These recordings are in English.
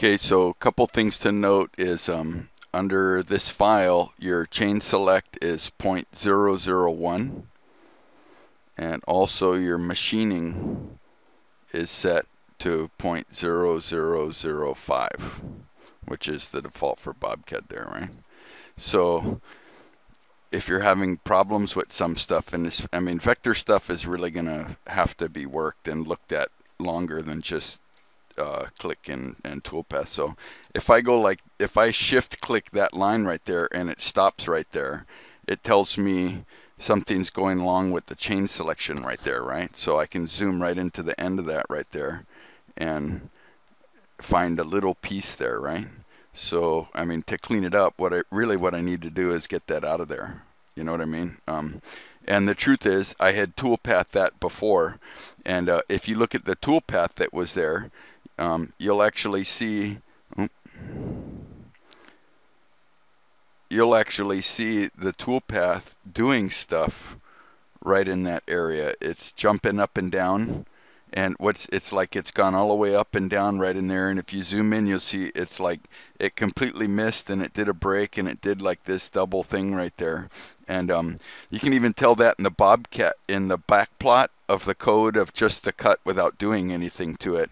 Okay, so a couple things to note is under this file, your chain select is 0.001, and also your machining is set to 0.0005, which is the default for Bobcat there, right? So if you're having problems with some stuff, and this, I mean, vector stuff is really going to have to be worked and looked at longer than just click and Toolpath. So if I go if I shift click that line right there and it stops right there, it tells me something's going along with the chain selection right there, right? So I can zoom right into the end of that right there and find a little piece there, right? So, I mean, to clean it up, what I need to do is get that out of there. You know what I mean? And the truth is, I had Toolpath that before, and if you look at the Toolpath that was there, you'll actually see the Toolpath doing stuff right in that area. It's jumping up and down, and it's like it's gone all the way up and down right in there. And if you zoom in, you'll see it's like it completely missed, and it did a break, and it did like this double thing right there. And you can even tell that in the Bobcat, in the back plot of the code of just the cut without doing anything to it.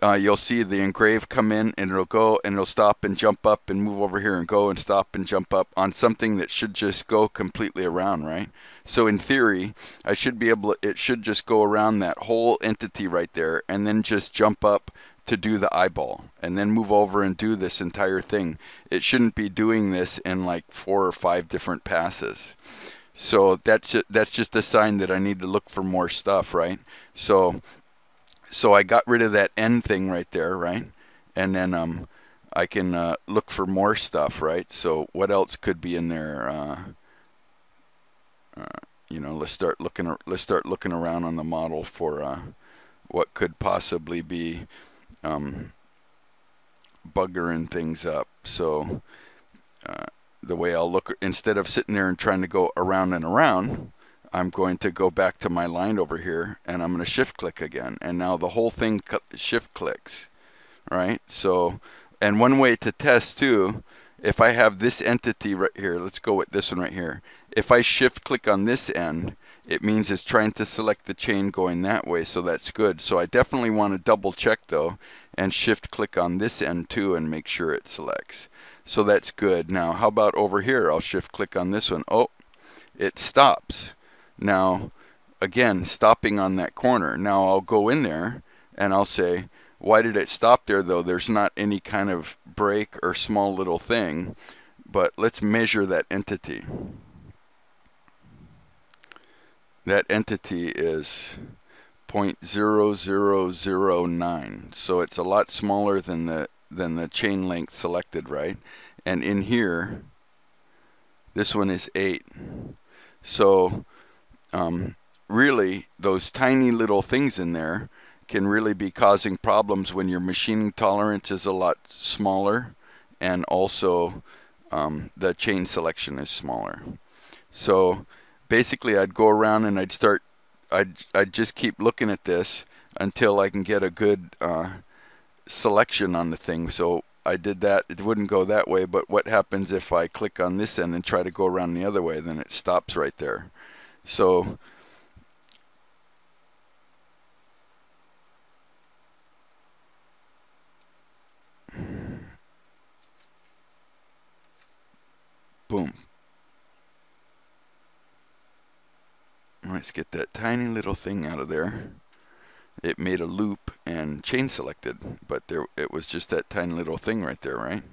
You'll see the engrave come in, and it'll go and it'll stop and jump up and move over here and go and stop and jump up on something that should just go completely around, right? So in theory, I should be able to, it should just go around that whole entity right there and then just jump up to do the eyeball and then move over and do this entire thing. It shouldn't be doing this in like 4 or 5 different passes. So that's just a sign that I need to look for more stuff, right? So I got rid of that end thing right there, right? And then I can look for more stuff, right? So what else could be in there? You know, let's start looking around on the model for what could possibly be buggering things up. So the way I'll look, instead of sitting there and trying to go around and around, I'm going to go back to my line over here, and I'm going to shift click again, and now the whole thing shift clicks, right? So, and one way to test too, if I have this entity right here, let's go with this one right here. If I shift click on this end, it means it's trying to select the chain going that way, so that's good. So I definitely want to double check though and shift click on this end too and make sure it selects. So that's good. Now how about over here? I'll shift click on this one. Oh, it stops. Now again, stopping on that corner. Now I'll go in there and I'll say, why did it stop there though? There's not any kind of break or small little thing, but let's measure that entity. That entity is 0.0009, so it's a lot smaller than the chain length selected, right? And in here, this one is 8. So really, those tiny little things in there can really be causing problems when your machining tolerance is a lot smaller, and also the chain selection is smaller. So basically, I'd go around and I'd just keep looking at this until I can get a good selection on the thing. So I did that. It wouldn't go that way, but what happens if I click on this end and try to go around the other way? Then it stops right there. So boom. Let's get that tiny little thing out of there. It made a loop and chain selected, but it was just that tiny little thing right there, right?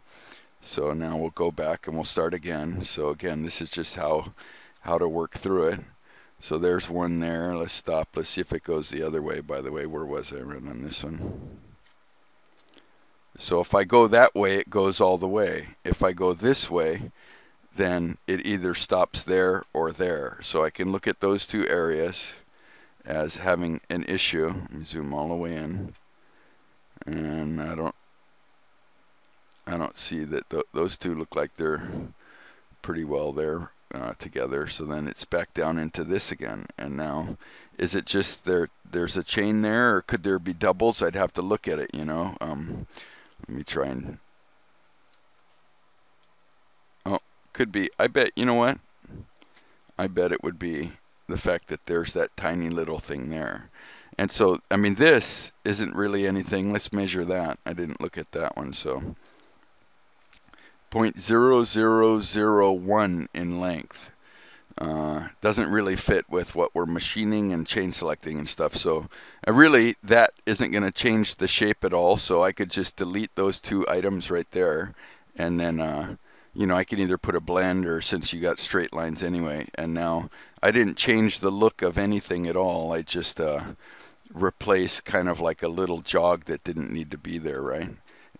So now we'll go back and we'll start again. So again, this is just how to work through it. So there's one there. Let's stop. Let's see if it goes the other way. By the way, where was I running on this one? So if I go that way, it goes all the way. If I go this way, then it either stops there or there. So I can look at those two areas as having an issue. Let me zoom all the way in, and I don't see that those two look like they're pretty well there together. So then it's back down into this again, and now is it just there's a chain there, or could there be doubles? I'd have to look at it, you know. Let me try and, oh, could be, I bet, you know what? I bet it would be the fact that there's that tiny little thing there. And so, I mean, this isn't really anything. Let's measure that. I didn't look at that one, so 0.0001 in length. Doesn't really fit with what we're machining and chain selecting and stuff. So really, that isn't going to change the shape at all. So I could just delete those two items right there. And then, you know, I can either put a blend, or since you got straight lines anyway. And now I didn't change the look of anything at all. I just replace kind of like a little jog that didn't need to be there, right?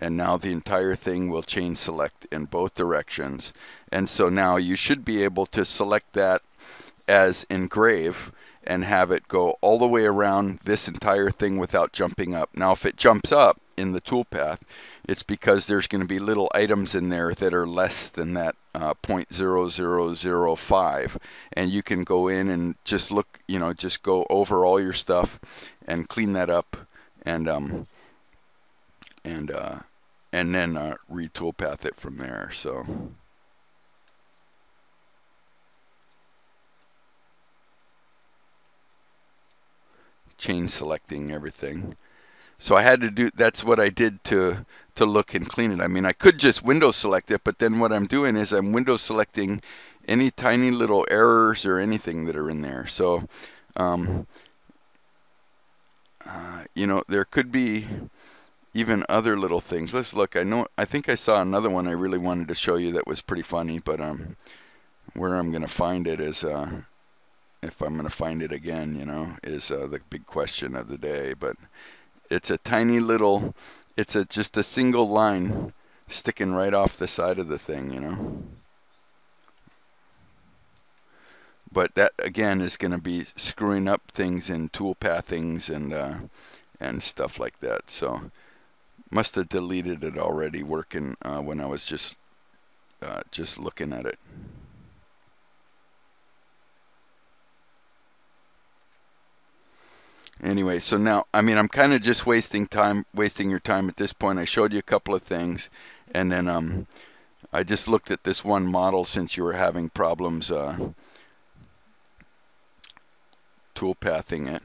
And now the entire thing will chain select in both directions. And so now you should be able to select that as engrave and have it go all the way around this entire thing without jumping up. Now if it jumps up in the toolpath, it's because there's going to be little items in there that are less than that 0.0005. And you can go in and just look, you know, just go over all your stuff and clean that up, and then re-toolpath it from there. So chain selecting everything. So I had to do, that's what I did to look and clean it. I mean, I could just window select it, but then what I'm doing is I'm window selecting any tiny little errors or anything that are in there. So, you know, there could be even other little things. Let's look. I think I saw another one I really wanted to show you that was pretty funny, but where I'm going to find it is, if I'm going to find it again, you know, is the big question of the day. But it's a tiny little, it's just a single line sticking right off the side of the thing, you know. But that, again, is going to be screwing up things in toolpathings and stuff like that. So must have deleted it already working when I was just looking at it. Anyway, so now, I mean, I'm kind of just wasting your time at this point. I showed you a couple of things, and then I just looked at this one model since you were having problems toolpathing it.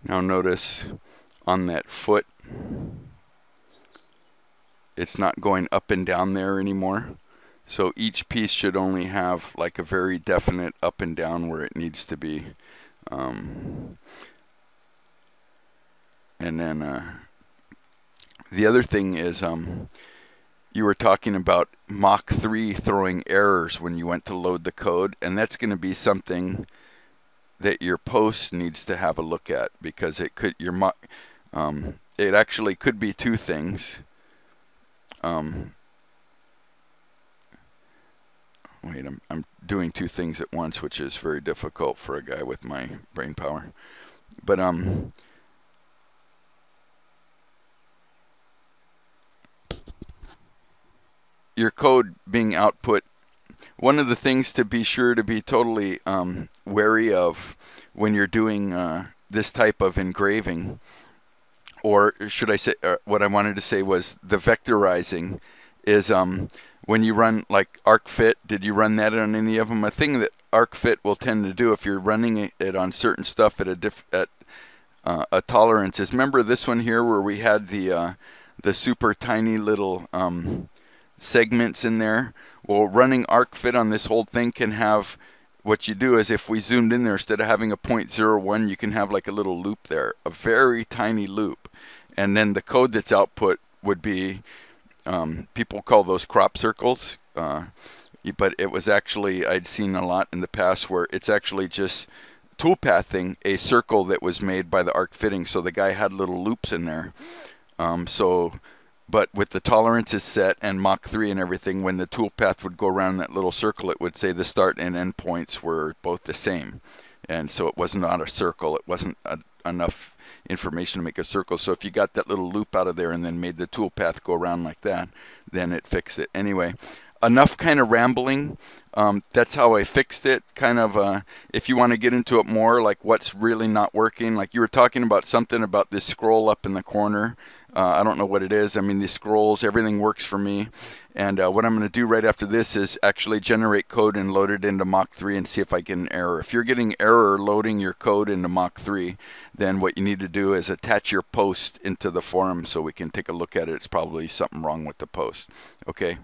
Now notice on that foot, it's not going up and down there anymore. So each piece should only have like a very definite up and down where it needs to be. And then the other thing is you were talking about Mach 3 throwing errors when you went to load the code, and that's going to be something that your post needs to have a look at, because it could it actually could be two things. Wait, I'm doing two things at once, which is very difficult for a guy with my brain power. But your code being output, one of the things to be sure to be totally wary of when you're doing this type of engraving, or should I say, what I wanted to say was the vectorizing, is when you run like ArcFit. Did you run that on any of them? A thing that ArcFit will tend to do if you're running it on certain stuff at a tolerance is, remember this one here where we had the super tiny little segments in there. Well, running ArcFit on this whole thing can have, what you do is if we zoomed in there, instead of having a 0.01, you can have like a little loop there, a very tiny loop. And then the code that's output would be, people call those crop circles, but it was actually, I'd seen a lot in the past where it's actually just toolpathing a circle that was made by the arc fitting. So the guy had little loops in there. But with the tolerances set and Mach 3 and everything, when the toolpath would go around that little circle, it would say the start and end points were both the same. And so it was not a circle. It wasn't enough information to make a circle. So if you got that little loop out of there and then made the toolpath go around like that, then it fixed it. Anyway, enough kind of rambling. That's how I fixed it. Kind of, if you want to get into it more, like what's really not working, like you were talking about something about this scroll up in the corner. I don't know what it is. I mean, these scrolls, everything works for me. And what I'm going to do right after this is actually generate code and load it into Mach 3 and see if I get an error. If you're getting error loading your code into Mach 3, then what you need to do is attach your post into the forum so we can take a look at it. It's probably something wrong with the post. Okay.